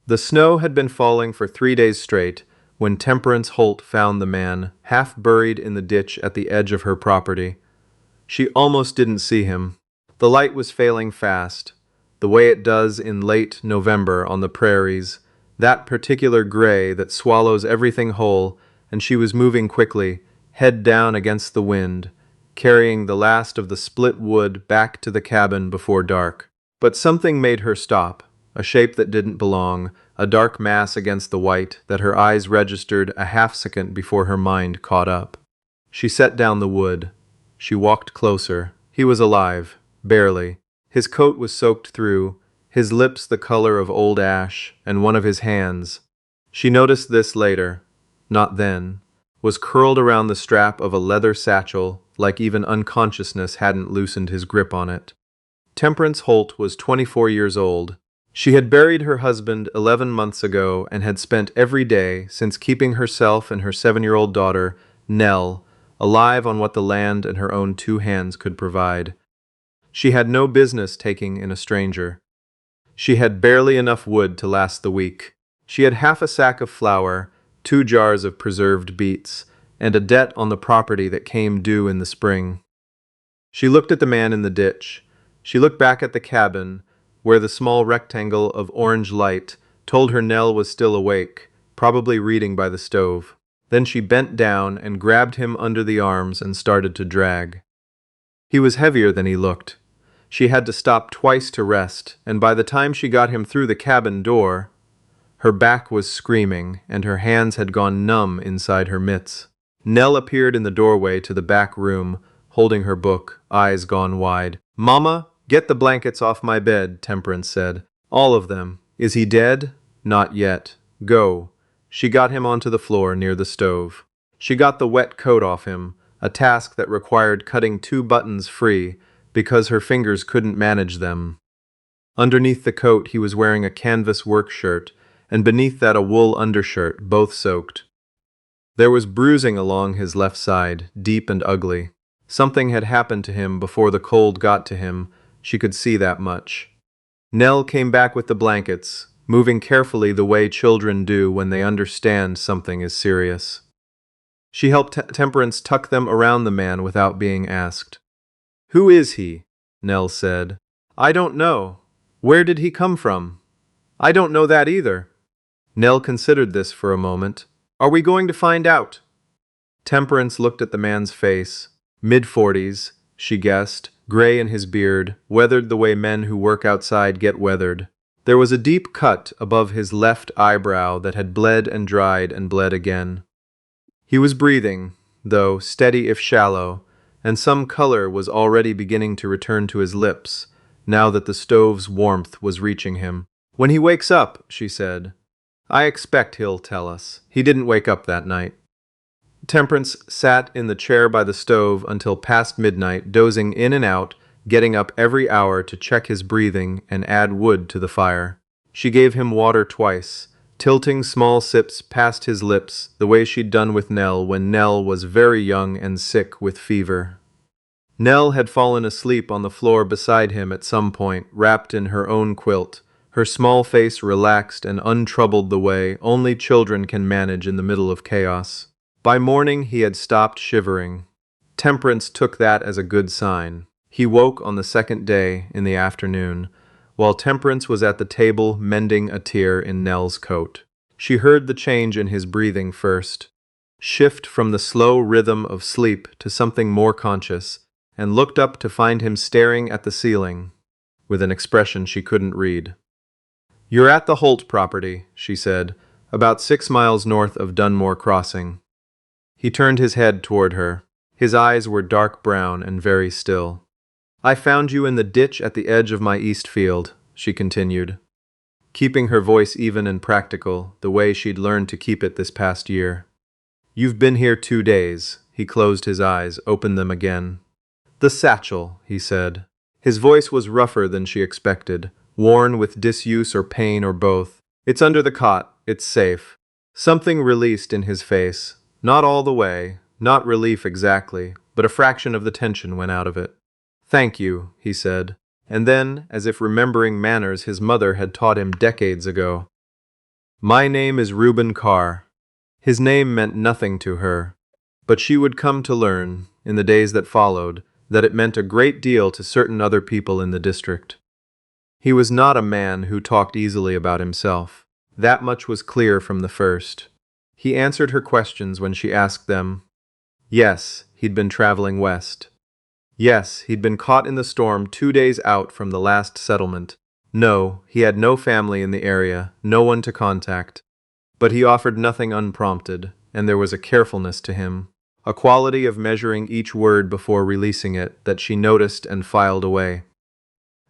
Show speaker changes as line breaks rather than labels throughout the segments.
The snow had been falling for 3 days straight when Temperance Holt found the man, half buried in the ditch at the edge of her property. She almost didn't see him. The light was failing fast, the way it does in late November on the prairies, that particular gray that swallows everything whole, and she was moving quickly, head down against the wind, carrying the last of the split wood back to the cabin before dark. But something made her stop, a shape that didn't belong, a dark mass against the white that her eyes registered a half-second before her mind caught up. She set down the wood. She walked closer. He was alive, barely. His coat was soaked through, his lips the color of old ash, and one of his hands. She noticed this later, not then, was curled around the strap of a leather satchel, like even unconsciousness hadn't loosened his grip on it. Temperance Holt was 24 years old. She had buried her husband 11 months ago and had spent every day since keeping herself and her 7-year-old daughter, Nell, alive on what the land and her own 2 hands could provide. She had no business taking in a stranger. She had barely enough wood to last the week. She had half a sack of flour, 2 jars of preserved beets, and a debt on the property that came due in the spring. She looked at the man in the ditch. She looked back at the cabin, where the small rectangle of orange light told her Nell was still awake, probably reading by the stove. Then she bent down and grabbed him under the arms and started to drag. He was heavier than he looked. She had to stop twice to rest, and by the time she got him through the cabin door, her back was screaming and her hands had gone numb inside her mitts. Nell appeared in the doorway to the back room, holding her book, eyes gone wide. "Mama, get the blankets off my bed," Temperance said. "All of them. Is he dead?" "Not yet. Go." She got him onto the floor near the stove. She got the wet coat off him, a task that required cutting 2 buttons free because her fingers couldn't manage them. Underneath the coat he was wearing a canvas work shirt, and beneath that a wool undershirt, both soaked. There was bruising along his left side, deep and ugly. Something had happened to him before the cold got to him. She could see that much. Nell came back with the blankets, moving carefully the way children do when they understand something is serious. She helped Temperance tuck them around the man without being asked. "Who is he?" Nell said. "I don't know. Where did he come from?" "I don't know that either." Nell considered this for a moment. "Are we going to find out?" Temperance looked at the man's face. Mid-40s, she guessed, gray in his beard, weathered the way men who work outside get weathered. There was a deep cut above his left eyebrow that had bled and dried and bled again. He was breathing, though steady if shallow, and some color was already beginning to return to his lips, now that the stove's warmth was reaching him. "When he wakes up," she said. "I expect he'll tell us. He didn't wake up that night." Temperance sat in the chair by the stove until past midnight, dozing in and out, getting up every hour to check his breathing and add wood to the fire. She gave him water twice, tilting small sips past his lips the way she'd done with Nell when Nell was very young and sick with fever. Nell had fallen asleep on the floor beside him at some point, wrapped in her own quilt, her small face relaxed and untroubled the way only children can manage in the middle of chaos. By morning he had stopped shivering. Temperance took that as a good sign. He woke on the second day in the afternoon, while Temperance was at the table mending a tear in Nell's coat. She heard the change in his breathing first, shift from the slow rhythm of sleep to something more conscious, and looked up to find him staring at the ceiling, with an expression she couldn't read. "You're at the Holt property," she said, "about 6 miles north of Dunmore Crossing." He turned his head toward her. His eyes were dark brown and very still. "I found you in the ditch at the edge of my east field," she continued, keeping her voice even and practical, the way she'd learned to keep it this past year. "You've been here 2 days." He closed his eyes, opened them again. "The satchel," he said. His voice was rougher than she expected, worn with disuse or pain or both. "It's under the cot. It's safe." Something released in his face. Not all the way, not relief exactly, but a fraction of the tension went out of it. "Thank you," he said, and then, as if remembering manners his mother had taught him decades ago, My name is Reuben Carr. His name meant nothing to her, but she would come to learn, in the days that followed, that it meant a great deal to certain other people in the district. He was not a man who talked easily about himself. That much was clear from the first. He answered her questions when she asked them. Yes, he'd been traveling west. Yes, he'd been caught in the storm 2 days out from the last settlement. No, he had no family in the area, no one to contact. But he offered nothing unprompted, and there was a carefulness to him, a quality of measuring each word before releasing it that she noticed and filed away.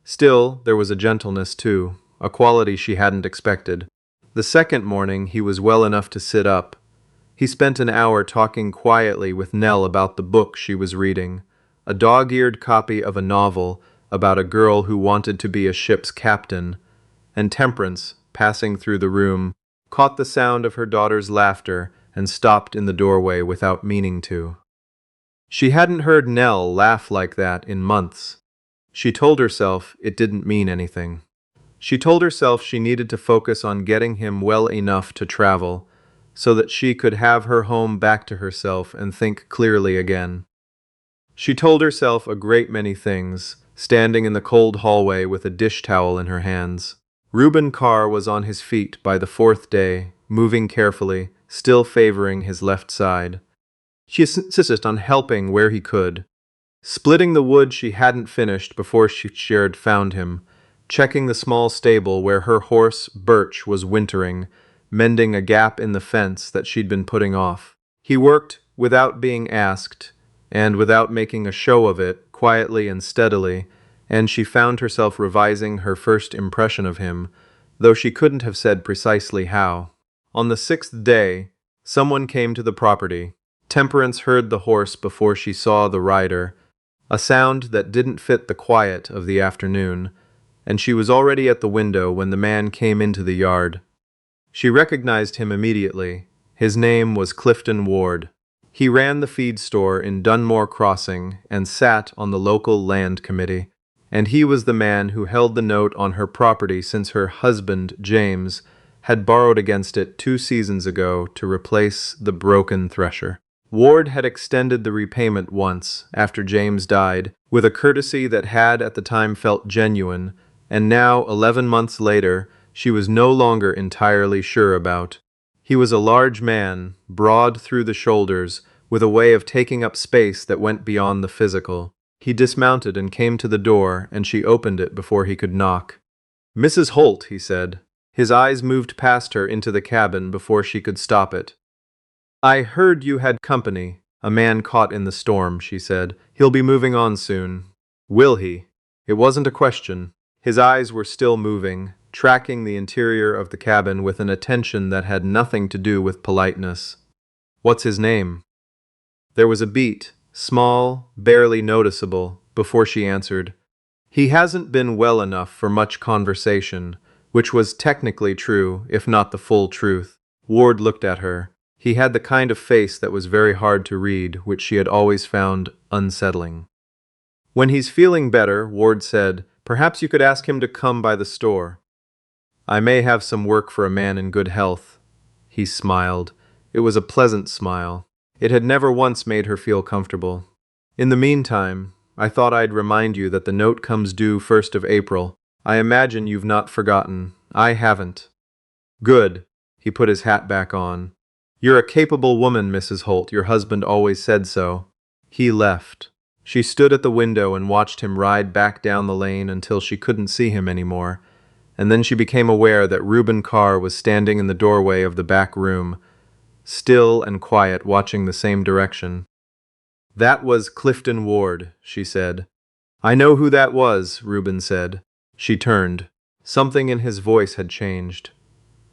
Still, there was a gentleness too, a quality she hadn't expected. The second morning he was well enough to sit up. He spent an hour talking quietly with Nell about the book she was reading, a dog-eared copy of a novel about a girl who wanted to be a ship's captain, and Temperance, passing through the room, caught the sound of her daughter's laughter and stopped in the doorway without meaning to. She hadn't heard Nell laugh like that in months. She told herself it didn't mean anything. She told herself she needed to focus on getting him well enough to travel, so that she could have her home back to herself and think clearly again. She told herself a great many things, standing in the cold hallway with a dish towel in her hands. Reuben Carr was on his feet by the fourth day, moving carefully, still favoring his left side. She insisted on helping where he could, splitting the wood she hadn't finished before she'd found him, checking the small stable where her horse, Birch, was wintering, mending a gap in the fence that she'd been putting off. He worked without being asked, and without making a show of it, quietly and steadily, and she found herself revising her first impression of him, though she couldn't have said precisely how. On the sixth day, someone came to the property. Temperance heard the horse before she saw the rider, a sound that didn't fit the quiet of the afternoon, and she was already at the window when the man came into the yard. She recognized him immediately. His name was Clifton Ward. He ran the feed store in Dunmore Crossing and sat on the local land committee, and he was the man who held the note on her property since her husband, James, had borrowed against it 2 seasons ago to replace the broken thresher. Ward had extended the repayment once, after James died, with a courtesy that had at the time felt genuine, and now, 11 months later, she was no longer entirely sure about. He was a large man, broad through the shoulders, with a way of taking up space that went beyond the physical. He dismounted and came to the door, and she opened it before he could knock. "Mrs. Holt," he said. His eyes moved past her into the cabin before she could stop it. "I heard you had company. A man caught in the storm," she said. "He'll be moving on soon." "Will he?" It wasn't a question. His eyes were still moving, tracking the interior of the cabin with an attention that had nothing to do with politeness. "What's his name?" There was a beat, small, barely noticeable, before she answered. "He hasn't been well enough for much conversation," which was technically true, if not the full truth. Ward looked at her. He had the kind of face that was very hard to read, which she had always found unsettling. "When he's feeling better," Ward said, "perhaps you could ask him to come by the store." "I may have some work for a man in good health." He smiled. It was a pleasant smile. It had never once made her feel comfortable. "In the meantime, I thought I'd remind you that the note comes due 1st of April. I imagine you've not forgotten. I haven't." "Good." He put his hat back on. "You're a capable woman, Mrs. Holt. Your husband always said so." He left. She stood at the window and watched him ride back down the lane until she couldn't see him anymore, and then she became aware that Reuben Carr was standing in the doorway of the back room, still and quiet, watching the same direction. "That was Clifton Ward," she said. "I know who that was," Reuben said. She turned. Something in his voice had changed.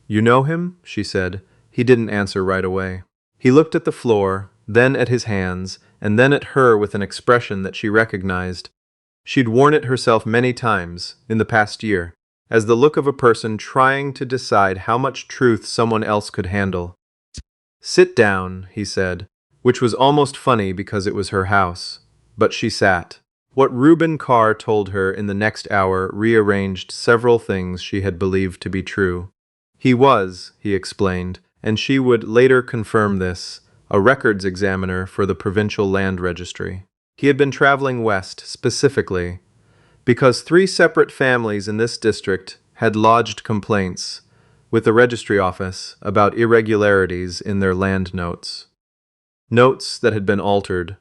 "You know him?" she said. He didn't answer right away. He looked at the floor, then at his hands, and then at her with an expression that she recognized. She'd worn it herself many times in the past year, as the look of a person trying to decide how much truth someone else could handle. "Sit down," he said, which was almost funny because it was her house. But she sat. What Reuben Carr told her in the next hour rearranged several things she had believed to be true. He was, he explained, and she would later confirm this, a records examiner for the provincial land registry. He had been traveling west, specifically, because 3 separate families in this district had lodged complaints with the registry office about irregularities in their land notes. Notes that had been altered.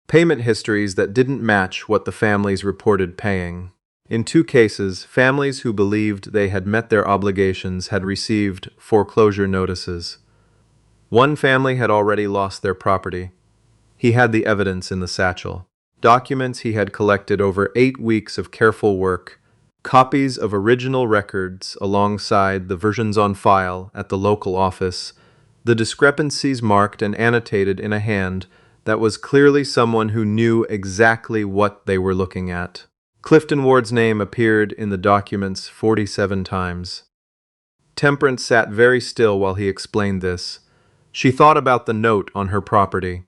Payment histories that didn't match what the families reported paying. In 2 cases, families who believed they had met their obligations had received foreclosure notices. One family had already lost their property. He had the evidence in the satchel. Documents he had collected over 8 weeks of careful work, copies of original records alongside the versions on file at the local office, the discrepancies marked and annotated in a hand that was clearly someone who knew exactly what they were looking at. Clifton Ward's name appeared in the documents 47 times. Temperance sat very still while he explained this. She thought about the note on her property.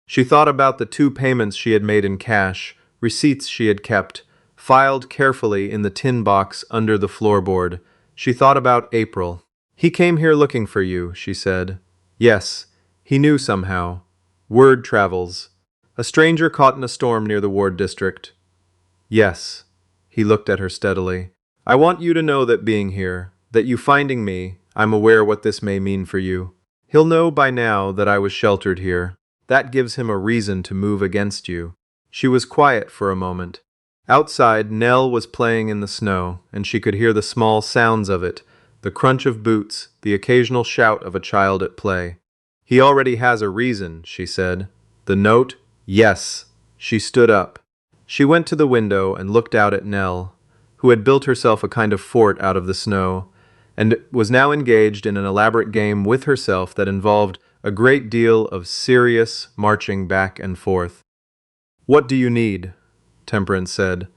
She thought about the 2 payments she had made in cash, receipts she had kept, filed carefully in the tin box under the floorboard. She thought about April. "He came here looking for you," she said. Yes, he knew somehow. Word travels. A stranger caught in a storm near the Ward district. Yes. He looked at her steadily. "I want you to know that being here, that you finding me, I'm aware what this may mean for you. He'll know by now that I was sheltered here. That gives him a reason to move against you." She was quiet for a moment. Outside, Nell was playing in the snow, and she could hear the small sounds of it, the crunch of boots, the occasional shout of a child at play. "He already has a reason," she said. "The note? Yes." She stood up. She went to the window and looked out at Nell, who had built herself a kind of fort out of the snow, and was now engaged in an elaborate game with herself that involved a great deal of serious marching back and forth. "What do you need?" Temperance said.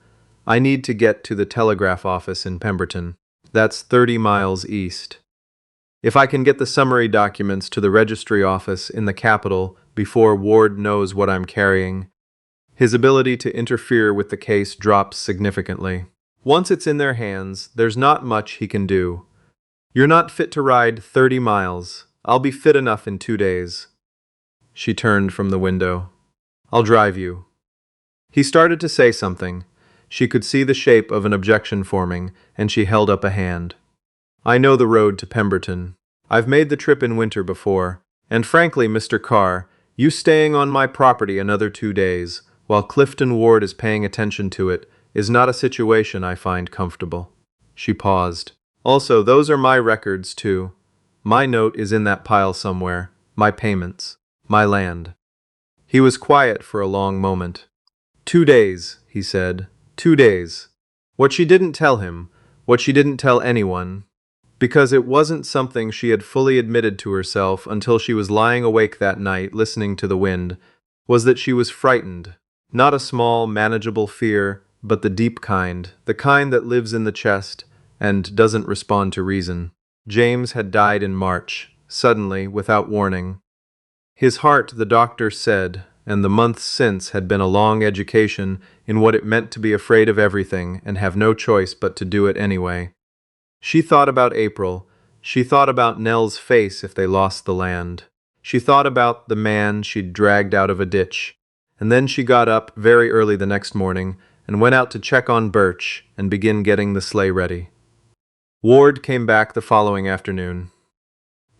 "I need to get to the telegraph office in Pemberton. That's 30 miles east. If I can get the summary documents to the registry office in the capital before Ward knows what I'm carrying, his ability to interfere with the case drops significantly. Once it's in their hands, there's not much he can do. You're not fit to ride 30 miles. I'll be fit enough in 2 days." She turned from the window. "I'll drive you." He started to say something. She could see the shape of an objection forming, and she held up a hand. "I know the road to Pemberton. I've made the trip in winter before. And frankly, Mr. Carr, you staying on my property another 2 days, while Clifton Ward is paying attention to it, is not a situation I find comfortable." She paused. "Also, those are my records, too. My note is in that pile somewhere. My payments. My land." He was quiet for a long moment. 2 days, he said. 2 days. What she didn't tell him, what she didn't tell anyone, because it wasn't something she had fully admitted to herself until she was lying awake that night listening to the wind, was that she was frightened. Not a small, manageable fear, but the deep kind, the kind that lives in the chest and doesn't respond to reason. James had died in March, suddenly, without warning. His heart, the doctor said, and the months since had been a long education in what it meant to be afraid of everything and have no choice but to do it anyway. She thought about April. She thought about Nell's face if they lost the land. She thought about the man she'd dragged out of a ditch. And then she got up very early the next morning and went out to check on Birch and begin getting the sleigh ready. Ward came back the following afternoon.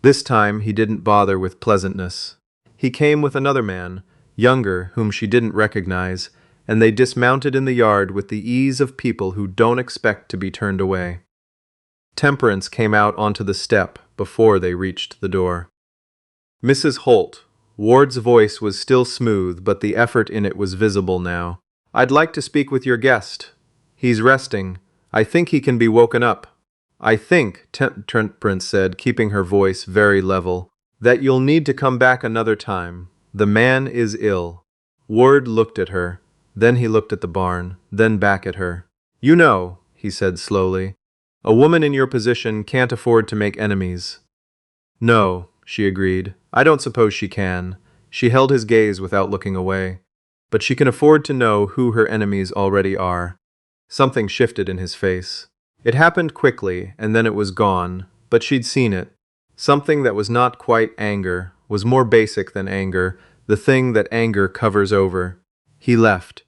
This time he didn't bother with pleasantness. He came with another man, younger, whom she didn't recognize, and they dismounted in the yard with the ease of people who don't expect to be turned away. Temperance came out onto the step before they reached the door. "Mrs. Holt." Ward's voice was still smooth, but the effort in it was visible now. "I'd like to speak with your guest. He's resting. I think he can be woken up." "I think," Temperance said, keeping her voice very level, "that you'll need to come back another time. The man is ill." Ward looked at her. Then he looked at the barn, then back at her. "You know," he said slowly, "a woman in your position can't afford to make enemies." "No," she agreed. "I don't suppose she can." She held his gaze without looking away. "But she can afford to know who her enemies already are." Something shifted in his face. It happened quickly, and then it was gone. but she'd seen it. Something that was not quite anger, was more basic than anger, the thing that anger covers over. He left.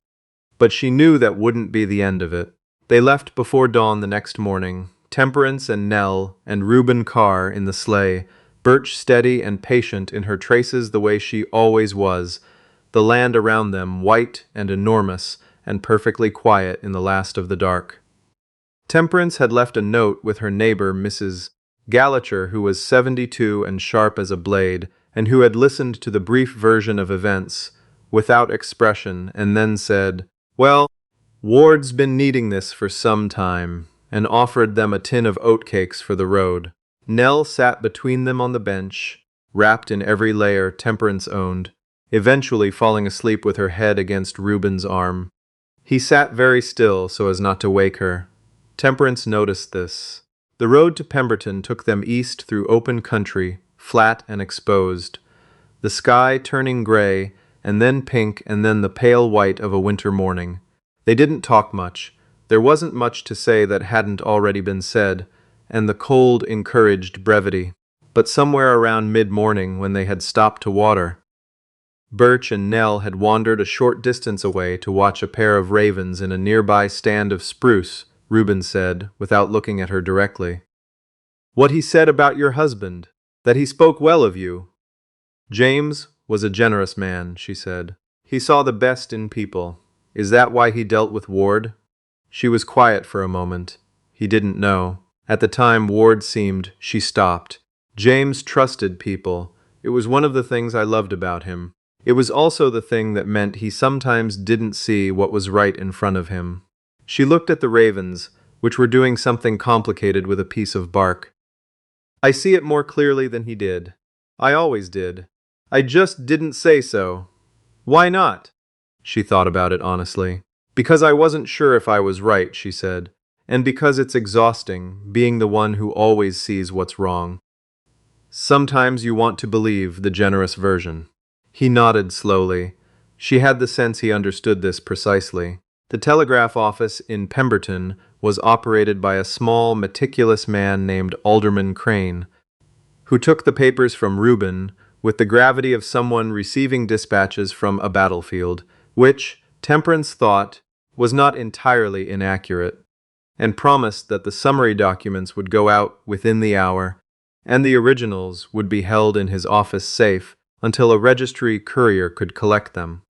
But she knew that wouldn't be the end of it. They left before dawn the next morning, Temperance and Nell and Reuben Carr in the sleigh, Birch steady and patient in her traces the way she always was, the land around them white and enormous and perfectly quiet in the last of the dark. Temperance had left a note with her neighbor, Mrs. Gallacher, who was 72 and sharp as a blade, and who had listened to the brief version of events without expression, and then said, "Well, Ward's been needing this for some time," and offered them a tin of oatcakes for the road. Nell sat between them on the bench, wrapped in every layer Temperance owned, eventually falling asleep with her head against Reuben's arm. He sat very still so as not to wake her. Temperance noticed this. The road to Pemberton took them east through open country, flat and exposed, the sky turning gray, and then pink, and then the pale white of a winter morning. They didn't talk much. There wasn't much to say that hadn't already been said, and the cold encouraged brevity. But somewhere around mid-morning, when they had stopped to water, Birch and Nell had wandered a short distance away to watch a pair of ravens in a nearby stand of spruce, Reuben said, without looking at her directly. "What he said about your husband, that he spoke well of you." "James was a generous man," she said. "He saw the best in people. Is that why he dealt with Ward?" She was quiet for a moment. He didn't know. At the time Ward seemed, she stopped. James trusted people. It was one of the things I loved about him. It was also the thing that meant he sometimes didn't see what was right in front of him. She looked at the ravens, which were doing something complicated with a piece of bark. "I see it more clearly than he did. I always did. I just didn't say so." "Why not?" She thought about it honestly. "Because I wasn't sure if I was right," she said, "and because it's exhausting, being the one who always sees what's wrong. Sometimes you want to believe the generous version." He nodded slowly. She had the sense he understood this precisely. The telegraph office in Pemberton was operated by a small, meticulous man named Alderman Crane, who took the papers from Reuben with the gravity of someone receiving dispatches from a battlefield, which, Temperance thought, was not entirely inaccurate, and promised that the summary documents would go out within the hour, and the originals would be held in his office safe until a registry courier could collect them.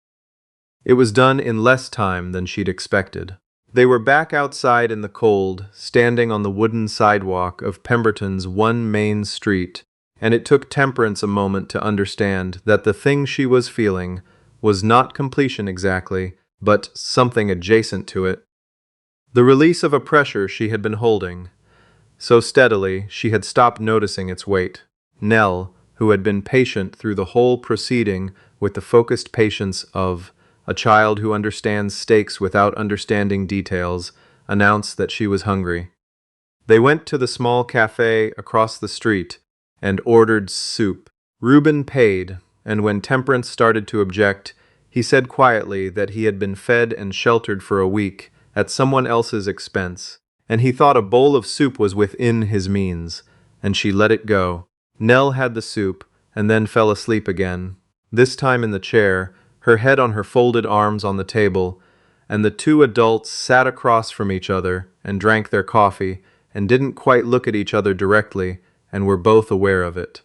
It was done in less time than she'd expected. They were back outside in the cold, standing on the wooden sidewalk of Pemberton's one main street, and it took Temperance a moment to understand that the thing she was feeling was not completion exactly, but something adjacent to it. The release of a pressure she had been holding. So steadily, she had stopped noticing its weight. Nell, who had been patient through the whole proceeding with the focused patience of a child who understands stakes without understanding details, announced that she was hungry. They went to the small cafe across the street and ordered soup. Reuben paid, and when Temperance started to object, he said quietly that he had been fed and sheltered for a week at someone else's expense, and he thought a bowl of soup was within his means, and she let it go. Nell had the soup, and then fell asleep again, this time in the chair, her head on her folded arms on the table, and the two adults sat across from each other and drank their coffee, and didn't quite look at each other directly, and were both aware of it.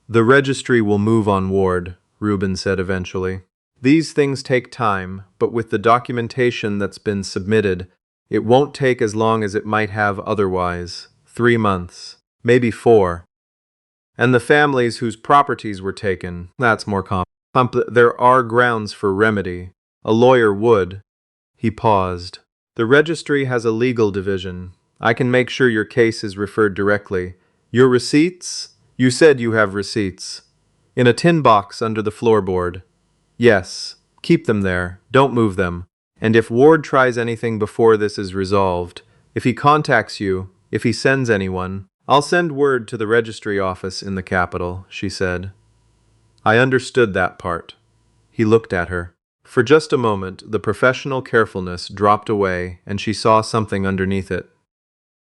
"The registry will move on Ward," Reuben said eventually. "These things take time, but with the documentation that's been submitted, it won't take as long as it might have otherwise. 3 months, maybe 4. And the families whose properties were taken, that's more complex. There are grounds for remedy. A lawyer would." He paused. "The registry has a legal division. I can make sure your case is referred directly. Your receipts? You said you have receipts. In a tin box under the floorboard. Yes, keep them there. Don't move them. And if Ward tries anything before this is resolved, if he contacts you, if he sends anyone, I'll send word to the registry office in the capital," she said. "I understood that part." He looked at her. For just a moment, the professional carefulness dropped away, and she saw something underneath it.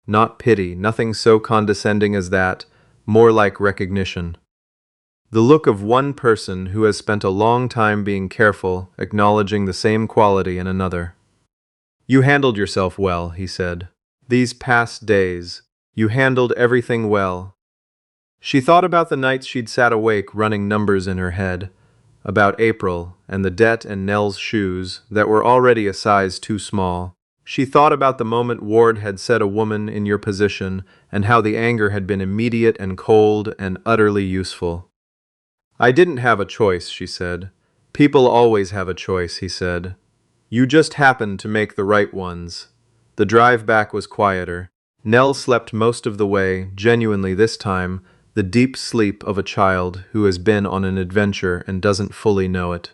Not pity, nothing so condescending as that, more like recognition. The look of one person who has spent a long time being careful, acknowledging the same quality in another. You handled yourself well, he said. These past days, you handled everything well. She thought about the nights she'd sat awake running numbers in her head, about April and the debt and Nell's shoes that were already a size too small. She thought about the moment Ward had said a woman in your position and how the anger had been immediate and cold and utterly useful. I didn't have a choice, she said. People always have a choice, he said. You just happened to make the right ones. The drive back was quieter. Nell slept most of the way, genuinely this time, the deep sleep of a child who has been on an adventure and doesn't fully know it.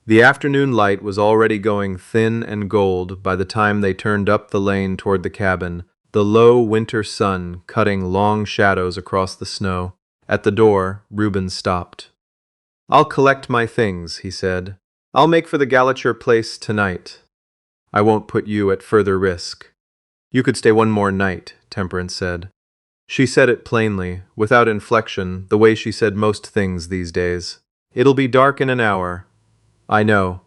The afternoon light was already going thin and gold by the time they turned up the lane toward the cabin, the low winter sun cutting long shadows across the snow. At the door, Reuben stopped. I'll collect my things, he said. I'll make for the Gallacher place tonight. I won't put you at further risk. You could stay one more night, Temperance said. She said it plainly, without inflection, the way she said most things these days. It'll be dark in an hour. I know.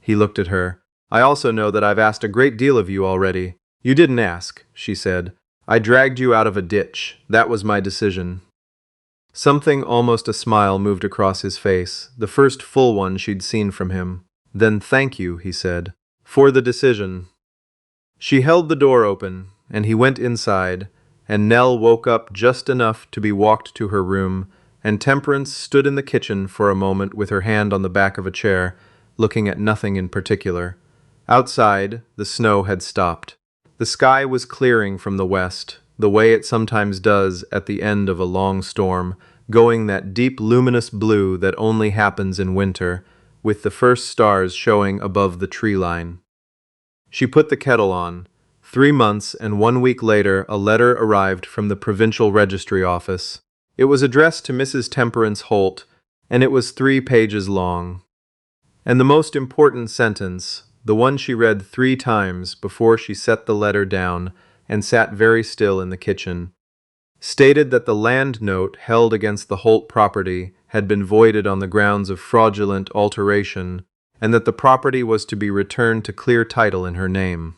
He looked at her. I also know that I've asked a great deal of you already. You didn't ask, she said. I dragged you out of a ditch. That was my decision. Something almost a smile moved across his face, the first full one she'd seen from him. Then thank you, he said, for the decision. She held the door open, and he went inside, and Nell woke up just enough to be walked to her room, and Temperance stood in the kitchen for a moment with her hand on the back of a chair, looking at nothing in particular. Outside, the snow had stopped. The sky was clearing from the west, the way it sometimes does at the end of a long storm, going that deep luminous blue that only happens in winter, with the first stars showing above the tree line. She put the kettle on. 3 months and 1 week later, a letter arrived from the provincial registry office. It was addressed to Mrs. Temperance Holt, and it was 3 pages long. And the most important sentence, the one she read 3 times before she set the letter down and sat very still in the kitchen, stated that the land note held against the Holt property had been voided on the grounds of fraudulent alteration, and that the property was to be returned to clear title in her name.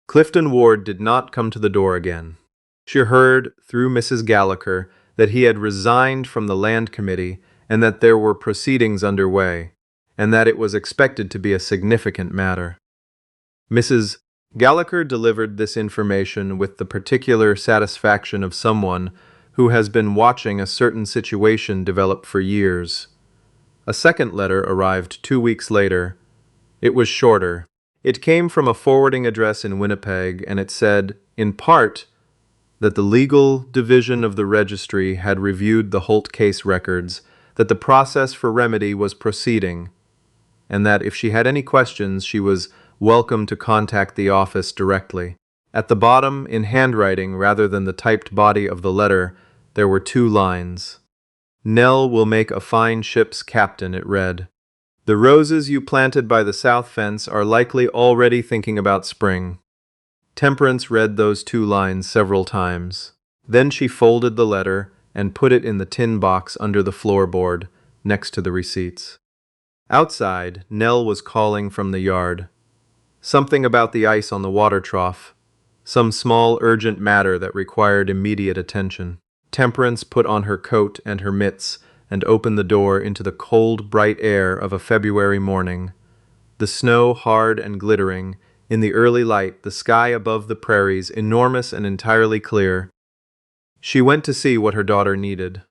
Clifton Ward did not come to the door again. She heard, through Mrs. Gallacher, that he had resigned from the land committee and that there were proceedings underway, and that it was expected to be a significant matter. Mrs. Gallacher delivered this information with the particular satisfaction of someone who has been watching a certain situation develop for years. A second letter arrived 2 weeks later. It was shorter. It came from a forwarding address in Winnipeg, and it said, in part, that the legal division of the registry had reviewed the Holt case records, that the process for remedy was proceeding, and that if she had any questions, she was welcome to contact the office directly. At the bottom, in handwriting rather than the typed body of the letter, there were 2 lines. Nell will make a fine ship's captain, it read. The roses you planted by the south fence are likely already thinking about spring. Temperance read those 2 lines several times. Then she folded the letter and put it in the tin box under the floorboard, next to the receipts. Outside, Nell was calling from the yard. Something about the ice on the water trough. Some small urgent matter that required immediate attention. Temperance put on her coat and her mitts and opened the door into the cold, bright air of a February morning. The snow hard and glittering, in the early light, the sky above the prairies enormous and entirely clear. She went to see what her daughter needed.